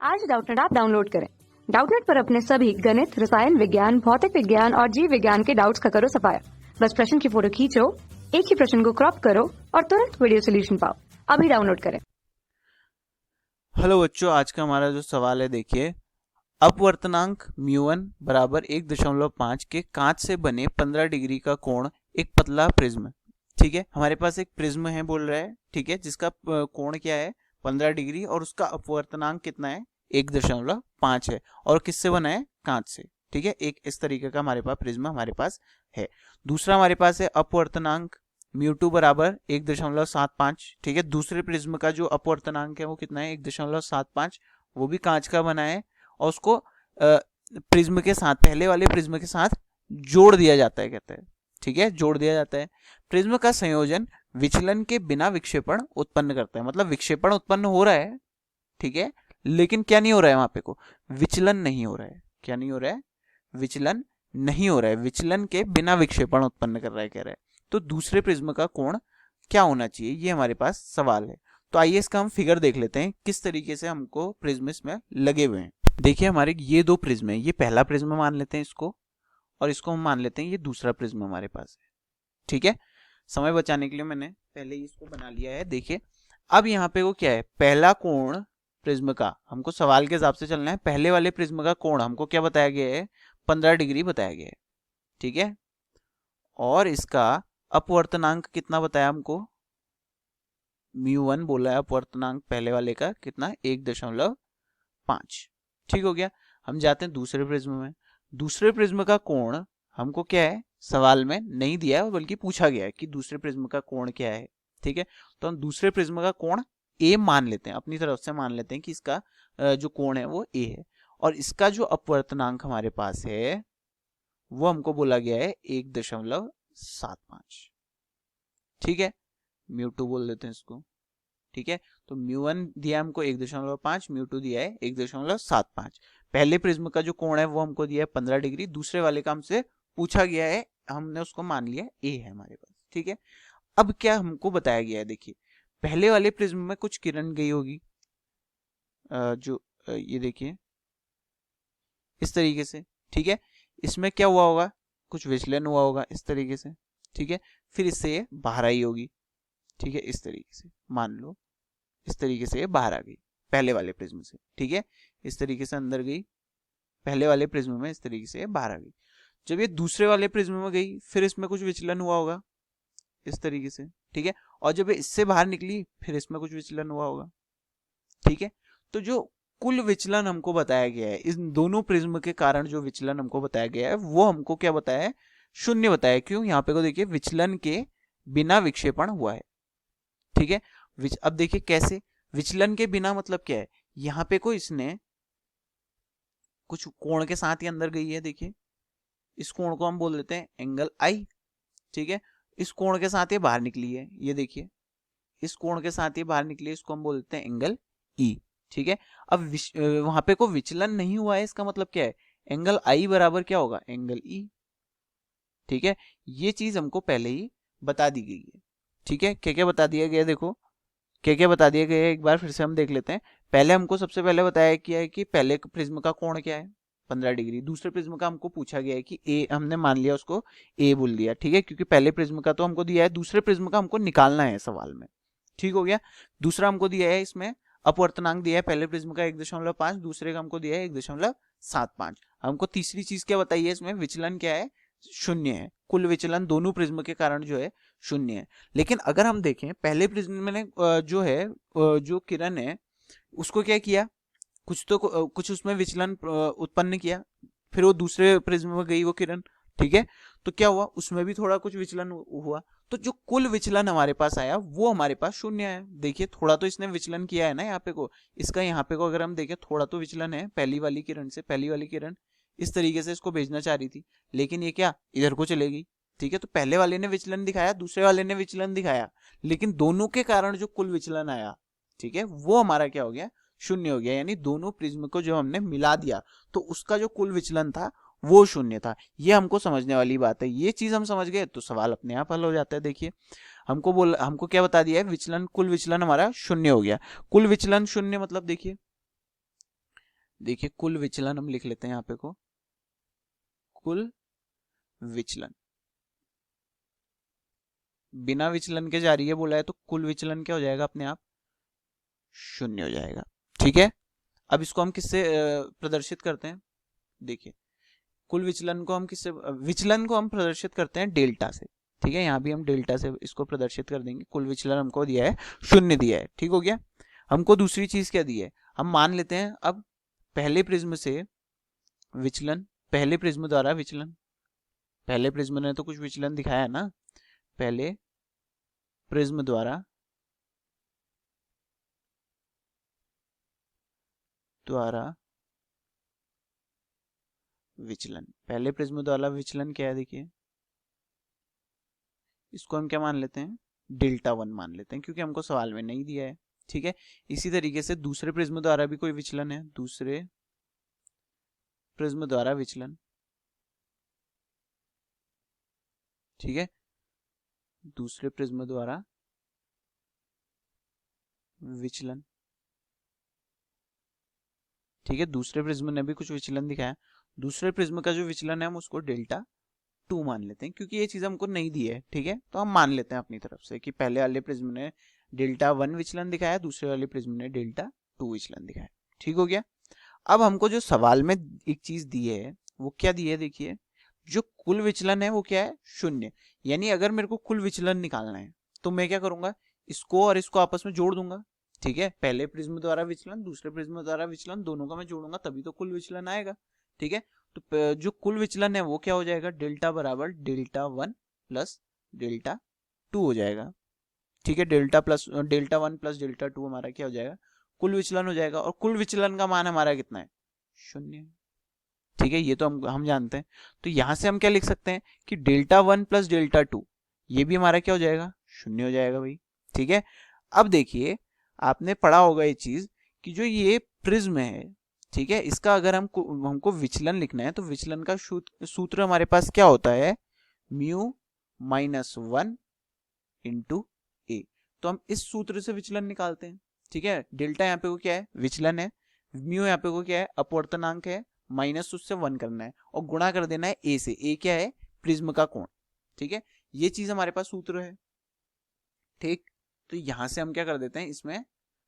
आज Doubtnut app download करें। Doubtnut पर अपने सभी गणित, रसायन विज्ञान, भौतिक विज्ञान और जीव विज्ञान के डाउट्स का करो सफाया। बस प्रश्न की फोटो खींचो, एक ही प्रश्न को क्रॉप करो और तुरंत वीडियो सोल्यूशन पाओ। अभी डाउनलोड करें। हेलो बच्चों, आज का हमारा जो सवाल है देखिए, अपवर्तनांक μ1 बराबर 1.5 के कांच से बने 15 डिग्री का कोण एक पतला प्रिज्म। ठीक है, हमारे पास एक प्रिज्म है बोल रहा है, ठीक है, जिसका कोण क्या है 15 डिग्री और उसका अपवर्तनांक कितना है 1.5 है और किससे बना है कांच से। ठीक है, एक इस तरीके का हमारे पास प्रिज्म हमारे पास है। दूसरा हमारे पास है अपवर्तनांक μ2 बराबर 1.75। ठीक है, दूसरे प्रिज्म का जो अपवर्तनांक है वो कितना है 1.75, वो भी कांच का बना है और उसको प्रिज्म के साथ, पहले वाले प्रिज्म के साथ जोड़ दिया जाता है, कहते हैं। ठीक है, जोड़ दिया जाता है। प्रिज्म का संयोजन विचलन के बिना विक्षेपण उत्पन्न करता है, मतलब विक्षेपण उत्पन्न हो रहा है, ठीक है, लेकिन क्या नहीं हो रहा है वहां पे को विचलन नहीं हो रहा है। क्या नहीं हो रहा है? विचलन नहीं हो रहा है, विचलन के बिना विक्षेपण उत्पन्न कर रहा है, कह रहा है। तो दूसरे प्रिज्म का कोण क्या होना चाहिए, ये हमारे पास सवाल है। तो आइए इसका हम फिगर देख लेते हैं किस तरीके से हमको प्रिज्म इसमें लगे हुए हैं। देखिए, हमारे ये दो प्रिज्म है, ये पहला प्रिज्म मान लेते हैं इसको, और इसको हम मान लेते हैं ये दूसरा प्रिज्म हमारे पास है। ठीक है, समय बचाने के लिए मैंने पहले ही इसको बना लिया है। देखिए, अब यहाँ पे वो क्या है, पहला कोण प्रिज्म का, हमको सवाल के हिसाब से चलना है। पहले वाले प्रिज्म का कोण हमको क्या बताया गया है, 15 डिग्री बताया गया है। ठीक है, और इसका अपवर्तनांक कितना बताया हमको, μ1 बोला है अपवर्तनांक पहले वाले का कितना 1.5। ठीक हो गया। हम जाते हैं दूसरे प्रिज्म में। दूसरे प्रिज्म का कोण हमको क्या है, सवाल में नहीं दिया है बल्कि पूछा गया है कि दूसरे प्रिज्म का कोण क्या है। ठीक है, तो हम दूसरे प्रिज्म का कोण ए मान लेते हैं, अपनी तरफ से मान लेते हैं कि इसका जो कोण है वो ए है, और इसका जो अपवर्तनांक हमारे पास है वो हमको बोला गया है 1.75। ठीक है, μ2 बोल देते हैं इसको। ठीक है, तो μ1 दिया हमको 1.5, μ2 दिया है 1.75। पहले प्रिज्म का जो कोण है वो हमको दिया है 15 डिग्री, दूसरे वाले का हमसे पूछा गया है, हमने उसको मान लिया ए है हमारे पास। ठीक है, अब क्या हमको बताया गया है, देखिए पहले वाले प्रिज्म में कुछ किरण गई होगी, ये देखिए इस तरीके से। ठीक है, इसमें क्या हुआ होगा, कुछ विचलन हुआ होगा इस तरीके से। ठीक है, फिर इससे ये बाहर आई होगी। ठीक है, इस तरीके से मान लो, इस तरीके से ये बाहर आ गई पहले वाले प्रिज्म से। ठीक है, इस तरीके से अंदर गई पहले वाले प्रिज्म में, इस तरीके से बाहर आ गई। जब ये दूसरे वाले प्रिज्म में गई फिर इसमें कुछ विचलन हुआ होगा इस तरीके से। ठीक है, और जब ये इससे बाहर निकली फिर इसमें कुछ विचलन हुआ होगा। ठीक है, तो जो कुल विचलन हमको बताया गया है, इन दोनों प्रिज्म के कारण जो विचलन हमको बताया गया है वो हमको क्या बताया है, शून्य बताया। क्यों, यहाँ पे को देखिए विचलन के बिना विक्षेपण हुआ है। ठीक है, अब देखिए कैसे, विचलन के बिना मतलब क्या है, यहाँ पे को इसने कुछ कोण के साथ ही अंदर गई है। देखिए इस कोण को हम बोल देते हैं एंगल आई। ठीक है, इस कोण के साथ ये बाहर निकली है, ये देखिए इस कोण के साथ ये बाहर निकली है, इसको हम बोल देते हैं एंगल ई। ठीक है, अब वहां पे को विचलन नहीं हुआ है, इसका मतलब क्या है, एंगल आई बराबर क्या होगा, एंगल ई। ठीक है, ये चीज हमको पहले ही बता दी गई है। ठीक है, क्या क्या बता दिया गया, देखो क्या क्या बता दिया गया है, एक बार फिर से हम देख लेते हैं। पहले हमको सबसे पहले बताया गया है कि पहले प्रिज्म का कोण क्या है 15 डिग्री, दूसरे प्रिज्म का हमको पूछा गया है कि ए, हमने मान लिया उसको ए बोल दिया। ठीक है, क्योंकि पहले प्रिज्म का तो हमको दिया है, दूसरे प्रिज्म का हमको निकालना है सवाल में। ठीक हो गया। दूसरा हमको दिया है, इसमें अपवर्तनांक दिया है पहले प्रिज्म का 1.5, दूसरे का हमको दिया है 1.75। हमको तीसरी चीज क्या बताई है, इसमें विचलन क्या है, शून्य है। कुल विचलन दोनों प्रिज्म के कारण जो है शून्य है। लेकिन अगर हम देखें पहले प्रिज्म में जो है जो किरण है उसको क्या किया, कुछ उसमें विचलन उत्पन्न किया, फिर वो दूसरे प्रिज्म में गई वो किरण। ठीक है, तो क्या हुआ, उसमें भी थोड़ा कुछ विचलन हुआ, तो जो कुल विचलन हमारे पास आया वो हमारे पास शून्य है। देखिए थोड़ा तो इसने विचलन किया है ना यहाँ पे को, इसका यहाँ पे को अगर हम देखें थोड़ा तो विचलन है पहली वाली किरण से। पहली वाली किरण इस तरीके से इसको भेजना चाह रही थी, लेकिन ये क्या इधर को चलेगी। ठीक है, तो पहले वाले ने विचलन दिखाया, दूसरे वाले ने विचलन दिखाया, लेकिन दोनों के कारण जो कुल विचलन आया, ठीक है, वो हमारा क्या हो गया, शून्य हो गया। यानी दोनों प्रिज्म को जो हमने मिला दिया तो उसका जो कुल विचलन था वो शून्य था। ये हमको समझने वाली बात है, ये चीज हम समझ गए तो सवाल अपने आप हल हो जाता है। देखिए हमको क्या बता दिया है, विचलन, कुल विचलन हमारा शून्य हो गया। कुल विचलन शून्य मतलब देखिए देखिए कुल विचलन हम लिख लेते हैं यहाँ पे को, कुल विचलन बिना विचलन के जा रही है बोला है, तो कुल विचलन क्या हो जाएगा अपने आप, शून्य हो जाएगा। ठीक है, अब इसको हम किससे प्रदर्शित करते हैं, देखिए कुल विचलन को हम किससे, विचलन को हम प्रदर्शित करते हैं डेल्टा से। ठीक है, यहाँ भी हम डेल्टा से इसको प्रदर्शित कर देंगे। कुल विचलन हमको दिया है शून्य दिया है, ठीक हो गया। हमको दूसरी चीज क्या दी है, हम मान लेते हैं अब पहले प्रिज्म से विचलन, पहले प्रिज्म द्वारा विचलन, पहले प्रिज्म ने तो कुछ विचलन दिखाया है ना, पहले प्रिज्म द्वारा विचलन, पहले प्रिज्म द्वारा विचलन क्या है, देखिए इसको हम क्या मान लेते हैं, डेल्टा 1 मान लेते हैं, क्योंकि हमको सवाल में नहीं दिया है। ठीक है, इसी तरीके से दूसरे प्रिज्म द्वारा भी कोई विचलन है, दूसरे प्रिज्म द्वारा विचलन, ठीक है, दूसरे प्रिज्म द्वारा विचलन, ठीक है, दूसरे प्रिज्म ने भी कुछ विचलन दिखाया, दूसरे प्रिज्म का जो विचलन है हम उसको डेल्टा 2 मान लेते हैं, क्योंकि ये चीज हमको नहीं दी है। ठीक है, तो हम मान लेते हैं अपनी तरफ से कि पहले वाले प्रिज्म ने डेल्टा 1 विचलन दिखाया, दूसरे वाले प्रिज्म ने डेल्टा 2 विचलन दिखाया। ठीक हो गया। अब हमको जो सवाल में एक चीज दी है वो क्या दी है, देखिए जो कुल विचलन है वो क्या है, शून्य। यानी अगर मेरे को कुल विचलन निकालना है तो मैं क्या करूंगा, इसको और इसको आपस में जोड़ दूंगा। ठीक है, पहले प्रिज्म द्वारा विचलन, दूसरे प्रिज्म द्वारा विचलन, दोनों का मैं जोड़ूंगा तभी तो कुल विचलन आएगा। ठीक है, तो जो कुल विचलन है वो क्या हो जाएगा, डेल्टा बराबर डेल्टा 1 प्लस डेल्टा 2 हो जाएगा। ठीक है, डेल्टा 1 प्लस डेल्टा 2 हमारा क्या हो जाएगा, कुल विचलन हो जाएगा। और कुल विचलन का मान हमारा कितना है, शून्य। ठीक है, ये तो हम जानते हैं। तो यहां से हम क्या लिख सकते हैं कि डेल्टा 1 प्लस डेल्टा 2 ये भी हमारा क्या हो जाएगा, शून्य हो जाएगा भाई। ठीक है, अब देखिए आपने पढ़ा होगा ये चीज कि जो ये प्रिज्म है, ठीक है, इसका अगर हमको विचलन लिखना है तो विचलन का सूत्र हमारे पास क्या होता है, म्यू माइनस 1 इंटू ए। तो हम इस सूत्र से विचलन निकालते हैं। ठीक है, डेल्टा यहाँ पे को क्या है, विचलन है, म्यू यहाँ पे को क्या है, अपवर्तनांक है, माइनस उससे 1 करना है और गुणा कर देना है ए से। ए क्या है, प्रिज्म का कोण। ठीक है, ये चीज हमारे पास सूत्र है। ठीक, तो यहां से हम क्या कर देते हैं, इसमें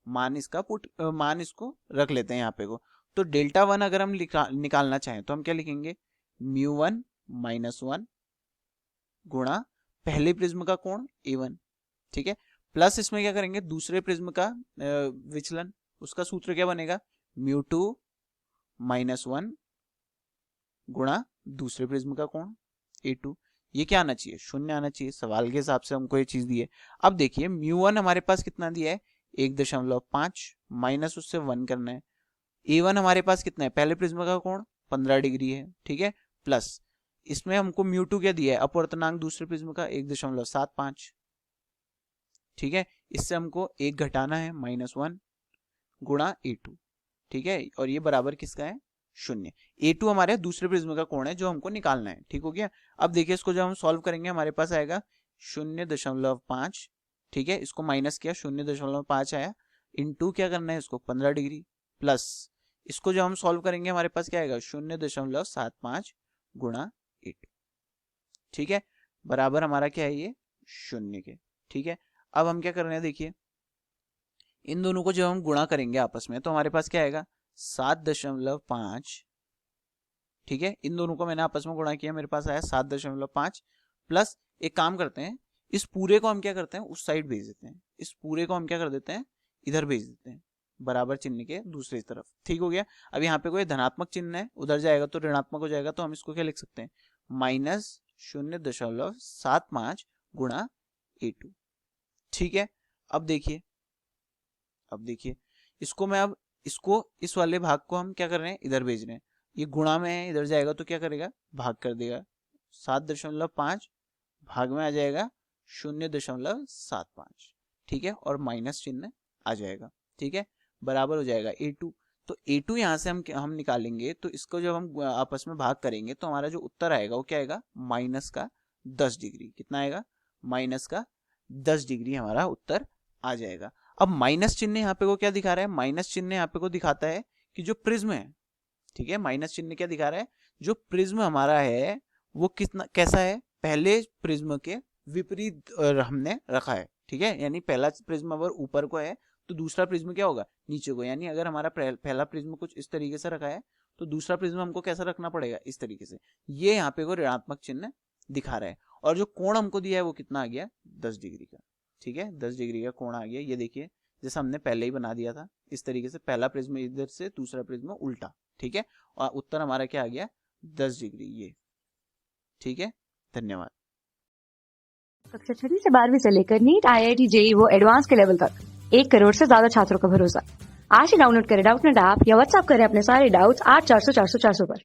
मान इसको रख लेते हैं यहाँ पे को। तो डेल्टा 1 अगर हम निकालना चाहें तो हम क्या लिखेंगे, म्यू 1 माइनस 1 गुणा पहले प्रिज्म का कोण A1। ठीक है, प्लस इसमें क्या करेंगे, दूसरे प्रिज्म का विचलन, उसका सूत्र क्या बनेगा, म्यू 2 माइनस 1 गुणा दूसरे प्रिज्म का कोण A2। ये क्या आना चाहिए, शून्य आना चाहिए। सवाल के हिसाब से हमको ये चीज दी है। अब देखिए म्यू 1 हमारे पास कितना दिया है, 1.5 माइनस उससे 1 करना है। A1 हमारे पास कितना है, पहले प्रिज्म का कोण 15 डिग्री है। ठीक है, प्लस इसमें हमको म्यू 2 क्या दिया है, अपवर्तनांक दूसरे प्रिज्म का 1.75। ठीक है, इससे हमको 1 घटाना है, -1 गुणा A2। ठीक है, और ये बराबर किसका है, शून्य। A2 हमारे दूसरे प्रिज्म का कोण है जो हमको निकालना है। ठीक हो गया। अब देखिए इसको जब हम सॉल्व करेंगे हमारे पास आएगा 0.5। ठीक है, इसको माइनस किया, 0.5 आया, इनटू क्या करना है इसको 15 डिग्री, प्लस इसको जब हम सॉल्व करेंगे हमारे पास क्या आएगा, 0.75 गुणा A2। ठीक है, बराबर हमारा क्या है, ये शून्य के। ठीक है, अब हम क्या कर रहे हैं, देखिए इन दोनों को जब हम गुणा करेंगे आपस में तो हमारे पास क्या आएगा, 7.5। ठीक है, इन दोनों को मैंने आपस में गुणा किया, मेरे पास आया 7.5 प्लस एक काम करते हैं, इस पूरे को हम क्या करते हैं, उस साइड भेज देते हैं, इस पूरे को हम क्या कर देते हैं, इधर भेज देते हैं, बराबर चिन्ह के दूसरी तरफ। ठीक हो गया। अब यहाँ पे कोई धनात्मक चिन्ह है, उधर जाएगा तो ऋणात्मक हो जाएगा, तो हम इसको क्या लिख सकते हैं, -0.75 गुणा A2। ठीक है, अब देखिए इसको मैं अब इस वाले भाग को हम क्या कर रहे हैं, इधर भेज रहे हैं, ये गुणा में है, इधर जाएगा तो क्या करेगा, भाग कर देगा। 7.5 भाग में आ जाएगा 0.75। ठीक है, और माइनस चिन्ह आ जाएगा। ठीक है, बराबर हो जाएगा A2। तो A2 यहाँ से हम निकालेंगे, तो इसको जब हम आपस में भाग करेंगे तो हमारा जो उत्तर आएगा वो क्या आएगा, -10 डिग्री। कितना आएगा, -10 डिग्री हमारा उत्तर आ जाएगा। अब माइनस चिन्ह यहाँ पे को क्या दिखा रहा है, माइनस चिन्ह यहाँ पे को दिखाता है कि जो प्रिज्म है ठीक है। माइनस चिन्ह क्या दिखा रहा है, जो प्रिज्म हमारा है वो कितना कैसा है, पहले प्रिज्म के विपरीत हमने रखा है, ठीक है। यानी पहला प्रिज्म अगर ऊपर को है तो दूसरा प्रिज्म क्या होगा, नीचे को। यानी अगर हमारा पहला प्रिज्म कुछ इस तरीके से रखा है तो दूसरा प्रिज्म हमको कैसा रखना पड़ेगा, इस तरीके से। ये यहाँ पे को ऋणात्मक चिन्ह दिखा रहा है। और जो कोण हमको दिया है वो कितना आ गया, 10 डिग्री का, ठीक है। 10 डिग्री का कोण आ गया, ये देखिए जैसा हमने पहले ही बना दिया था इस तरीके से। पहला प्रिज्म इधर से, दूसरा प्रिज्म उल्टा, ठीक है। और उत्तर हमारा क्या आ गया, 10 डिग्री, ये, ठीक है। धन्यवाद। कक्षा 6 से 12वीं से लेकर नीट, IIT, JEE वो एडवांस के लेवल तक 1 करोड़ से ज्यादा छात्रों का भरोसा। आज ही डाउनलोड करें डाउटनेट ऐप या व्हाट्सएप करें अपने सारे डाउट्स 8400 400 400 पर।